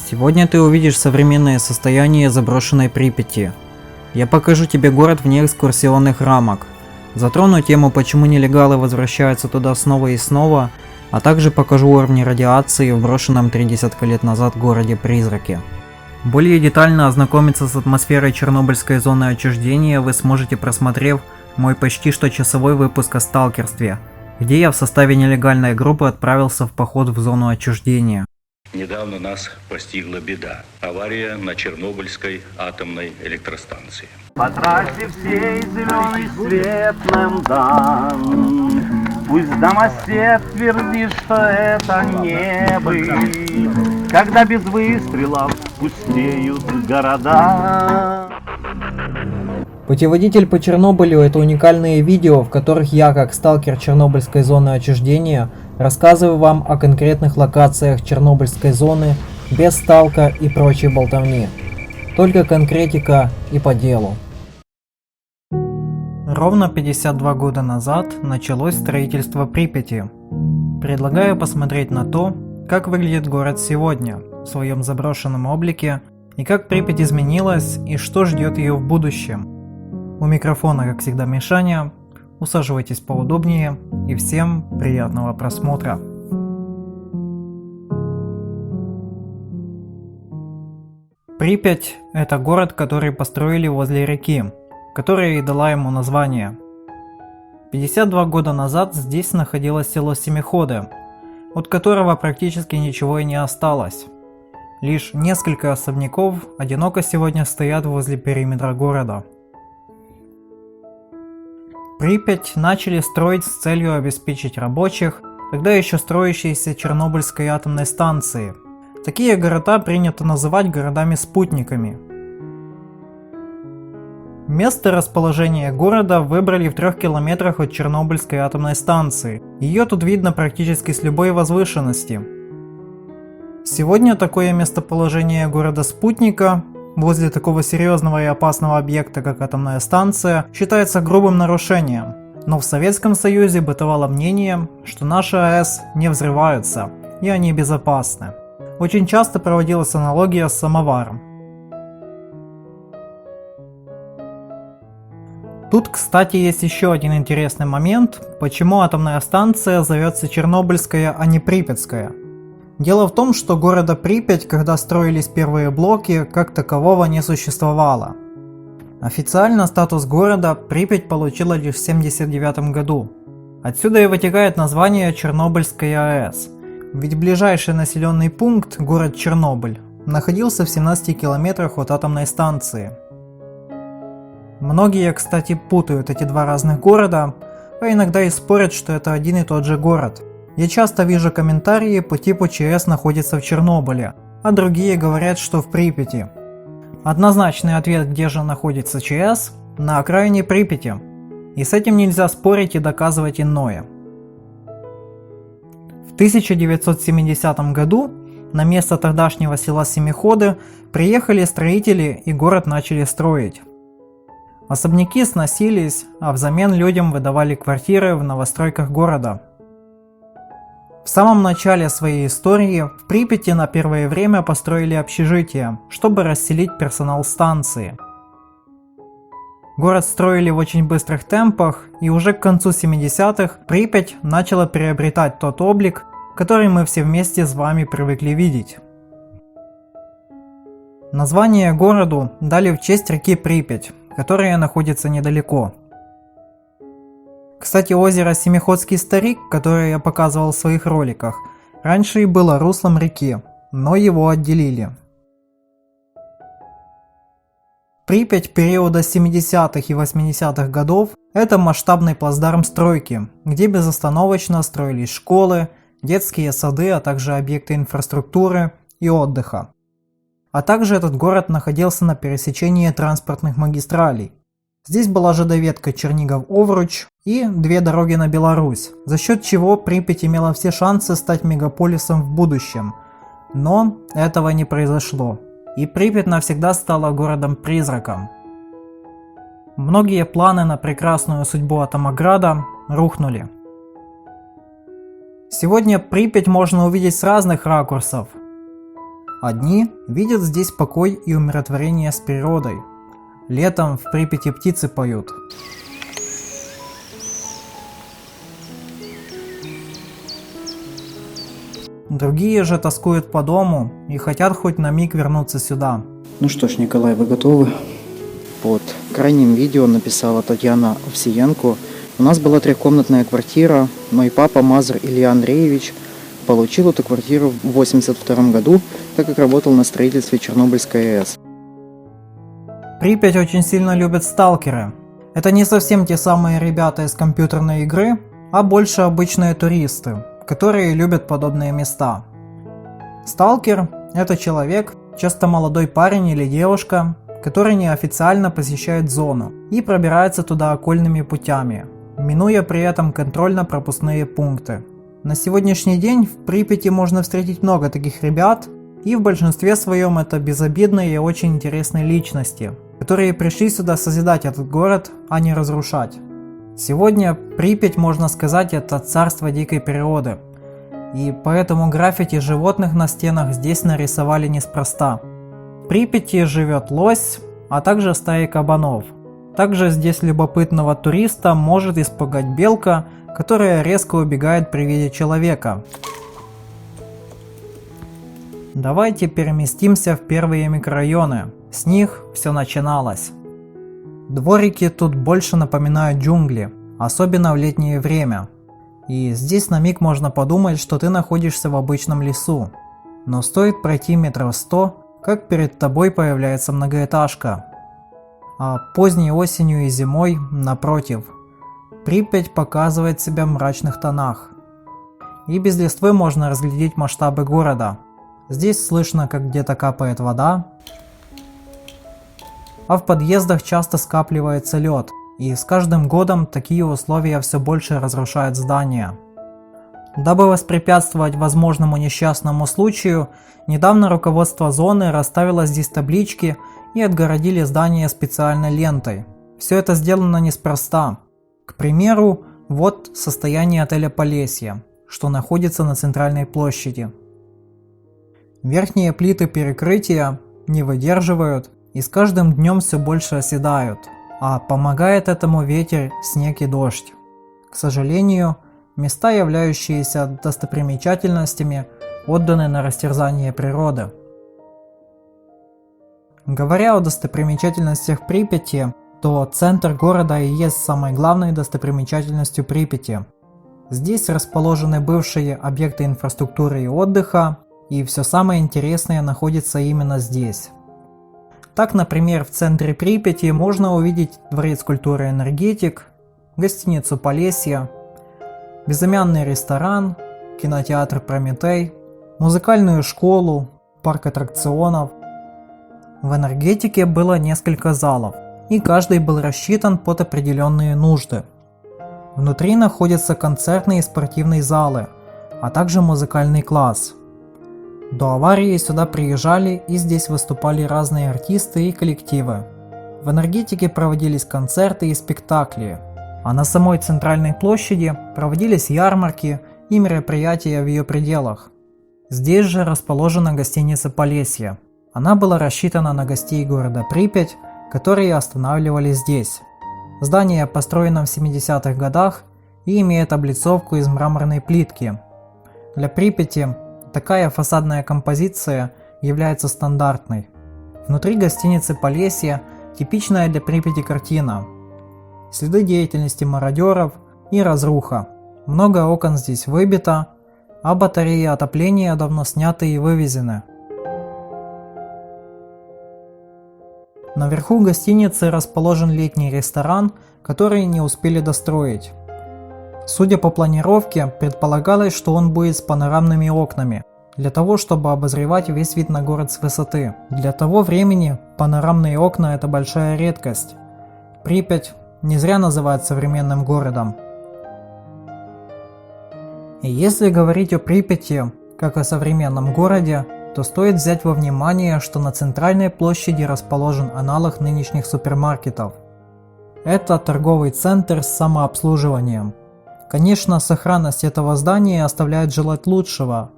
Сегодня ты увидишь современное состояние заброшенной Припяти. Я покажу тебе город вне экскурсионных рамок. Затрону тему, почему нелегалы возвращаются туда снова и снова, а также покажу уровни радиации в брошенном 3 десятка лет назад городе-призраке. Более детально ознакомиться с атмосферой Чернобыльской зоны отчуждения вы сможете, просмотрев мой почти что часовой выпуск о сталкерстве, где я в составе нелегальной группы отправился в поход в зону отчуждения. Недавно нас постигла беда. Авария на Чернобыльской атомной электростанции. По трассе всей зеленый свет нам дан. Пусть домосед твердит, что это не мы, когда без выстрелов пустеют города. Путеводитель по Чернобылю — это уникальные видео, в которых я, как сталкер Чернобыльской зоны отчуждения, рассказываю вам о конкретных локациях Чернобыльской зоны без сталка и прочей болтовни. Только конкретика и по делу. Ровно 52 года назад началось строительство Припяти. Предлагаю посмотреть на то, как выглядит город сегодня в своем заброшенном облике, и как Припять изменилась и что ждет ее в будущем. У микрофона, как всегда, Мишаня. Усаживайтесь поудобнее и всем приятного просмотра. Припять – это город, который построили возле реки, которая и дала ему название. 52 года назад здесь находилось село Семиходы, от которого практически ничего и не осталось. Лишь несколько особняков одиноко сегодня стоят возле периметра города. Припять начали строить с целью обеспечить рабочих, тогда еще строящейся Чернобыльской атомной станции. Такие города принято называть городами-спутниками. Место расположения города выбрали в 3 километрах от Чернобыльской атомной станции. Ее тут видно практически с любой возвышенности. Сегодня такое местоположение города-спутника возле такого серьезного и опасного объекта, как атомная станция, считается грубым нарушением. Но в Советском Союзе бытовало мнение, что наши АЭС не взрываются и они безопасны. Очень часто проводилась аналогия с самоваром. Тут, кстати, есть еще один интересный момент, почему атомная станция зовется Чернобыльская, а не Припятская. Дело в том, что города Припять, когда строились первые блоки, как такового не существовало. Официально статус города Припять получила лишь в 1979 году. Отсюда и вытекает название Чернобыльская АЭС, ведь ближайший населенный пункт, город Чернобыль, находился в 17 километрах от атомной станции. Многие, кстати, путают эти два разных города, а иногда и спорят, что это один и тот же город. Я часто вижу комментарии по типу ЧС находится в Чернобыле, а другие говорят, что в Припяти. Однозначный ответ, где же находится ЧС, на окраине Припяти. И с этим нельзя спорить и доказывать иное. В 1970 году на место тогдашнего села Семиходы приехали строители и город начали строить. Особняки сносились, а взамен людям выдавали квартиры в новостройках города. В самом начале своей истории в Припяти на первое время построили общежитие, чтобы расселить персонал станции. Город строили в очень быстрых темпах, и уже к концу 70-х Припять начала приобретать тот облик, который мы все вместе с вами привыкли видеть. Название городу дали в честь реки Припять, которая находится недалеко. Кстати, озеро Семиходский старик, которое я показывал в своих роликах, раньше и было руслом реки, но его отделили. Припять периода 70-х и 80-х годов – это масштабный плацдарм стройки, где безостановочно строились школы, детские сады, а также объекты инфраструктуры и отдыха. А также этот город находился на пересечении транспортных магистралей. Здесь была ЖД-ветка Чернигов-Овруч и 2 дороги на Беларусь, за счет чего Припять имела все шансы стать мегаполисом в будущем. Но этого не произошло, и Припять навсегда стала городом-призраком. Многие планы на прекрасную судьбу Атомограда рухнули. Сегодня Припять можно увидеть с разных ракурсов. Одни видят здесь покой и умиротворение с природой. Летом в Припяти птицы поют. Другие же тоскуют по дому и хотят хоть на миг вернуться сюда. Ну что ж, Николай, вы готовы? Под крайним видео написала Татьяна Овсиенко. У нас была трехкомнатная квартира. Мой папа Мазур Илья Андреевич получил эту квартиру в 1982 году, так как работал на строительстве Чернобыльской АЭС. Припять очень сильно любят сталкеры. Это не совсем те самые ребята из компьютерной игры, а больше обычные туристы, которые любят подобные места. Сталкер – это человек, часто молодой парень или девушка, который неофициально посещает зону и пробирается туда окольными путями, минуя при этом контрольно-пропускные пункты. На сегодняшний день в Припяти можно встретить много таких ребят, и в большинстве своем это безобидные и очень интересные личности, которые пришли сюда созидать этот город, а не разрушать. Сегодня Припять, можно сказать, это царство дикой природы, и поэтому граффити животных на стенах здесь нарисовали неспроста. В Припяти живет лось, а также стаи кабанов. Также здесь любопытного туриста может испугать белка, которая резко убегает при виде человека. Давайте переместимся в первые микрорайоны. С них все начиналось. Дворики тут больше напоминают джунгли, особенно в летнее время. И здесь на миг можно подумать, что ты находишься в обычном лесу. Но стоит пройти метров 100, как перед тобой появляется многоэтажка. А поздней осенью и зимой, напротив, Припять показывает себя в мрачных тонах. И без листвы можно разглядеть масштабы города. Здесь слышно, как где-то капает вода, а в подъездах часто скапливается лед, и с каждым годом такие условия все больше разрушают здания. Дабы воспрепятствовать возможному несчастному случаю, недавно руководство зоны расставило здесь таблички и отгородили здание специальной лентой. Все это сделано неспроста. К примеру, вот состояние отеля Полесье, что находится на центральной площади. Верхние плиты перекрытия не выдерживают и с каждым днем все больше оседают, а помогает этому ветер, снег и дождь. К сожалению, места, являющиеся достопримечательностями, отданы на растерзание природы. Говоря о достопримечательностях Припяти, то центр города и есть самой главной достопримечательностью Припяти. Здесь расположены бывшие объекты инфраструктуры и отдыха, и все самое интересное находится именно здесь. Так, например, в центре Припяти можно увидеть дворец культуры «Энергетик», гостиницу «Полесье», безымянный ресторан, кинотеатр «Прометей», музыкальную школу, парк аттракционов. В «Энергетике» было несколько залов, и каждый был рассчитан под определенные нужды. Внутри находятся концертные и спортивные залы, а также музыкальный класс. До аварии сюда приезжали и здесь выступали разные артисты и коллективы. В «Энергетике» проводились концерты и спектакли, а на самой центральной площади проводились ярмарки и мероприятия в ее пределах. Здесь же расположена гостиница «Полесье». Она была рассчитана на гостей города Припять, которые останавливались здесь. Здание построено в 70-х годах и имеет облицовку из мраморной плитки. Для Припяти такая фасадная композиция является стандартной. Внутри гостиницы «Полесье» типичная для Припяти картина. Следы деятельности мародеров и разруха. Много окон здесь выбито, а батареи отопления давно сняты и вывезены. Наверху гостиницы расположен летний ресторан, который не успели достроить. Судя по планировке, предполагалось, что он будет с панорамными окнами, для того, чтобы обозревать весь вид на город с высоты. Для того времени панорамные окна – это большая редкость. Припять не зря называют современным городом. И если говорить о Припяти как о современном городе, то стоит взять во внимание, что на центральной площади расположен аналог нынешних супермаркетов. Это торговый центр с самообслуживанием. Конечно, сохранность этого здания оставляет желать лучшего,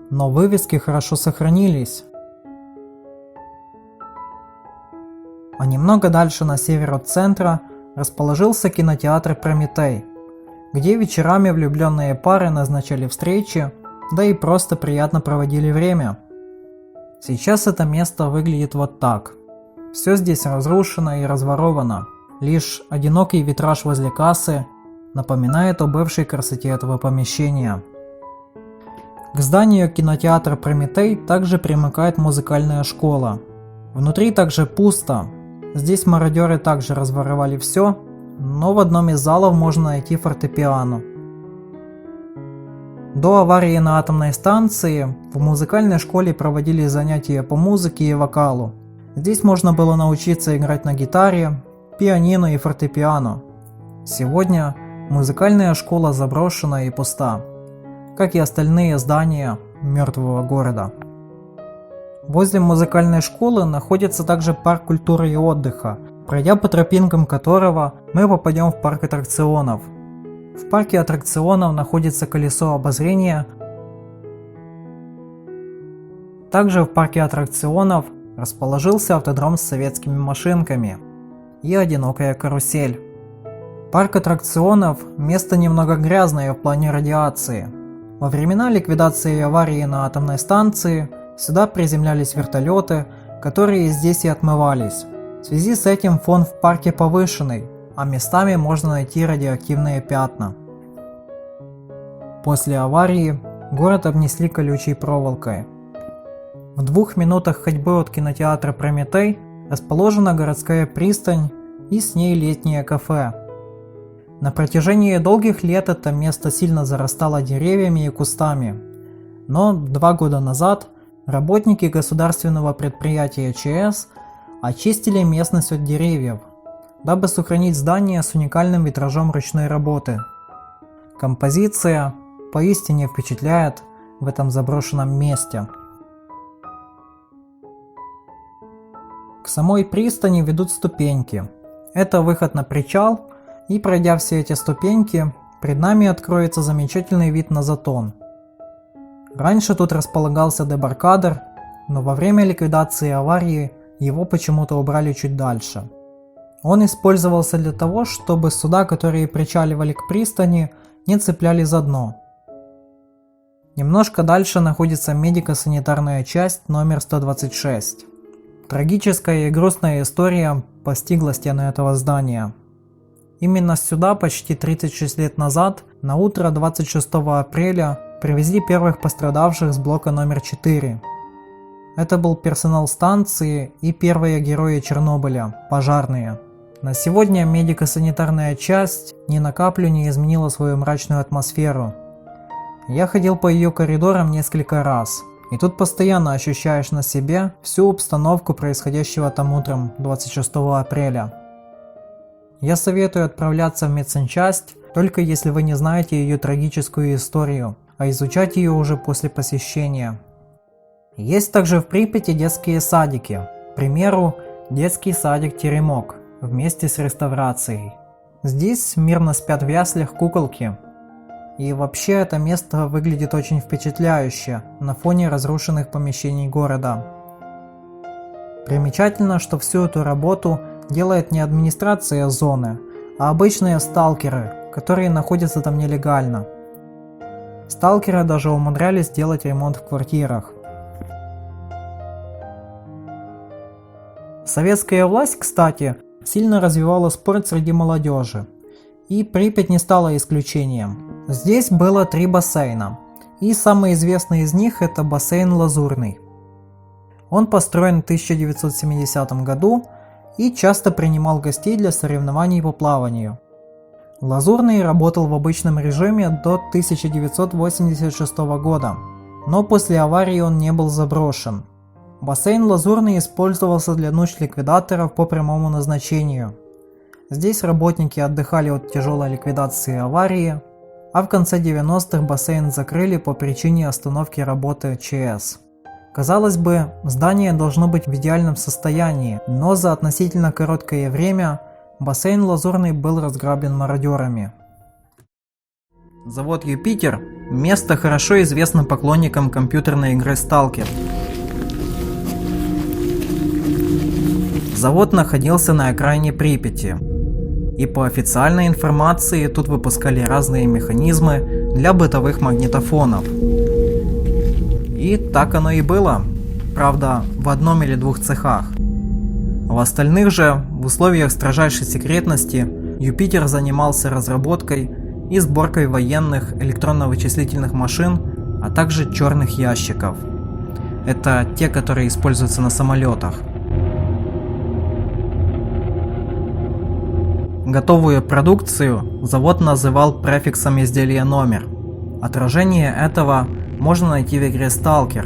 но вывески хорошо сохранились. А немного дальше на север от центра расположился кинотеатр «Прометей», где вечерами влюбленные пары назначали встречи, да и просто приятно проводили время. Сейчас это место выглядит вот так. Все здесь разрушено и разворовано. Лишь одинокий витраж возле кассы напоминает о бывшей красоте этого помещения. К зданию кинотеатра «Прометей» также примыкает музыкальная школа. Внутри также пусто. Здесь мародеры также разворовали все, но в одном из залов можно найти фортепиано. До аварии на атомной станции в музыкальной школе проводили занятия по музыке и вокалу. Здесь можно было научиться играть на гитаре, пианино и фортепиано. Сегодня музыкальная школа заброшена и пуста, как и остальные здания мертвого города. Возле музыкальной школы находится также парк культуры и отдыха, пройдя по тропинкам которого мы попадем в парк аттракционов. В парке аттракционов находится колесо обозрения. Также в парке аттракционов расположился автодром с советскими машинками и одинокая карусель. Парк аттракционов – место немного грязное в плане радиации. Во времена ликвидации аварии на атомной станции сюда приземлялись вертолеты, которые здесь и отмывались. В связи с этим фон в парке повышенный, а местами можно найти радиоактивные пятна. После аварии город обнесли колючей проволокой. В 2 минутах ходьбы от кинотеатра «Прометей» расположена городская пристань и с ней летнее кафе. На протяжении долгих лет это место сильно зарастало деревьями и кустами, но 2 года назад работники государственного предприятия ЧС очистили местность от деревьев, дабы сохранить здание с уникальным витражом ручной работы. Композиция поистине впечатляет в этом заброшенном месте. К самой пристани ведут ступеньки. Это выход на причал, и пройдя все эти ступеньки, пред нами откроется замечательный вид на Затон. Раньше тут располагался дебаркадер, но во время ликвидации аварии его почему-то убрали чуть дальше. Он использовался для того, чтобы суда, которые причаливали к пристани, не цепляли за дно. Немножко дальше находится медико-санитарная часть номер 126. Трагическая и грустная история постигла стены этого здания. Именно сюда почти 36 лет назад, на утро 26 апреля, привезли первых пострадавших с блока номер 4. Это был персонал станции и первые герои Чернобыля – пожарные. На сегодня медико-санитарная часть ни на каплю не изменила свою мрачную атмосферу. Я ходил по ее коридорам несколько раз, и тут постоянно ощущаешь на себе всю обстановку происходящего там утром 26 апреля. Я советую отправляться в медсанчасть, только если вы не знаете ее трагическую историю, а изучать ее уже после посещения. Есть также в Припяти детские садики, к примеру, детский садик «Теремок» вместе с реставрацией. Здесь мирно спят в яслях куколки. И вообще это место выглядит очень впечатляюще на фоне разрушенных помещений города. Примечательно, что всю эту работу делает не администрация зоны, а обычные сталкеры, которые находятся там нелегально. Сталкеры даже умудрялись делать ремонт в квартирах. Советская власть, кстати, сильно развивала спорт среди молодежи. И Припять не стала исключением. Здесь было 3 бассейна, и самый известный из них это бассейн Лазурный. Он построен в 1970 году и часто принимал гостей для соревнований по плаванию. Лазурный работал в обычном режиме до 1986 года, но после аварии он не был заброшен. Бассейн Лазурный использовался для нужд ликвидаторов по прямому назначению. Здесь работники отдыхали от тяжелой ликвидации аварии, а в конце 90-х бассейн закрыли по причине остановки работы ЧС. Казалось бы, здание должно быть в идеальном состоянии, но за относительно короткое время бассейн Лазурный был разграблен мародерами. Завод Юпитер – место хорошо известно поклонникам компьютерной игры Stalker. Завод находился на окраине Припяти, и по официальной информации тут выпускали разные механизмы для бытовых магнитофонов. И так оно и было, правда, в одном или двух цехах. В остальных же, в условиях строжайшей секретности, Юпитер занимался разработкой и сборкой военных электронно-вычислительных машин, а также черных ящиков. Это те, которые используются на самолетах. Готовую продукцию завод называл префиксом изделия номер. Отражение этого можно найти в игре Stalker,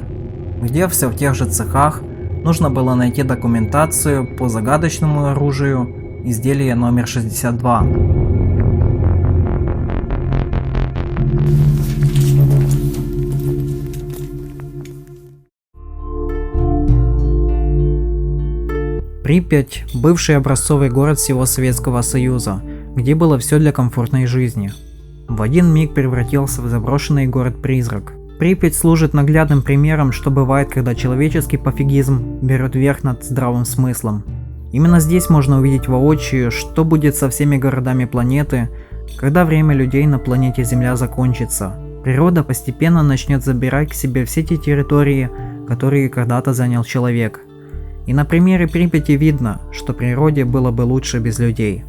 где все в тех же цехах нужно было найти документацию по загадочному оружию изделия номер 62. Припять – бывший образцовый город всего Советского Союза, где было все для комфортной жизни. В один миг превратился в заброшенный город-призрак. Припять служит наглядным примером, что бывает, когда человеческий пофигизм берет верх над здравым смыслом. Именно здесь можно увидеть воочию, что будет со всеми городами планеты, когда время людей на планете Земля закончится. Природа постепенно начнет забирать к себе все те территории, которые когда-то занял человек. И на примере Припяти видно, что природе было бы лучше без людей.